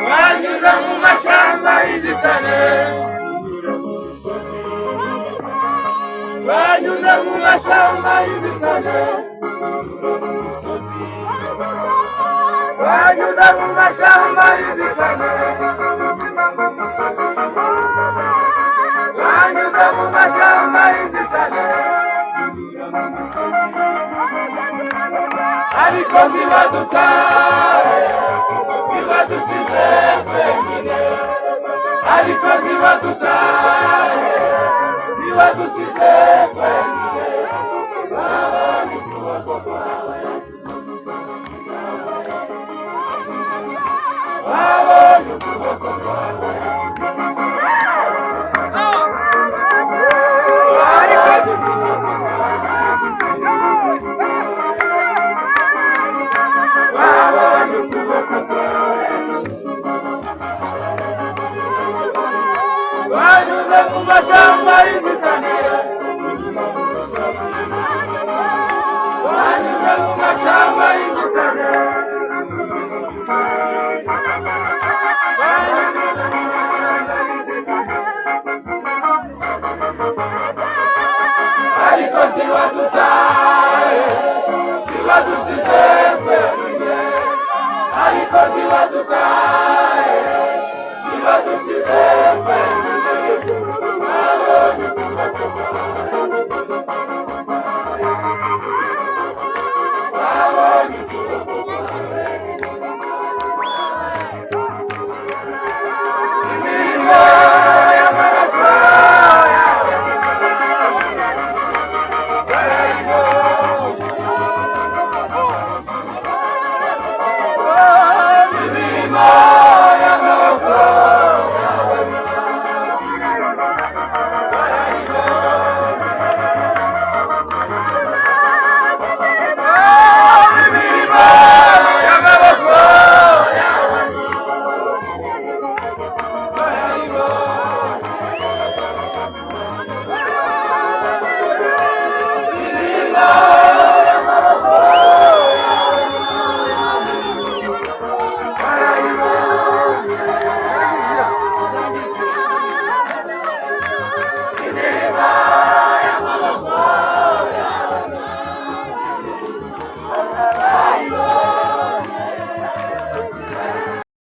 Wanyuze mu mashamba y'inzitane, wanyuze mu mashamba y'inzitane, wanyuze mu mashamba y'inzitane, wanyuze mu mashamba y'inzitane, ariko ntibadutahe, ntibadusize twenyine, ariko ntibadutahe, ntibadusize twenyine, babonye ukuboko kwawe, babonye ukuboko kwawe, babonye ukuboko kwawe, wanyuze mu mashamba y'inzitane, wanyuze mu mashamba y'inzitane, ariko ntibadutahe, ntibadusize twenyine, ariko ntibadutahe.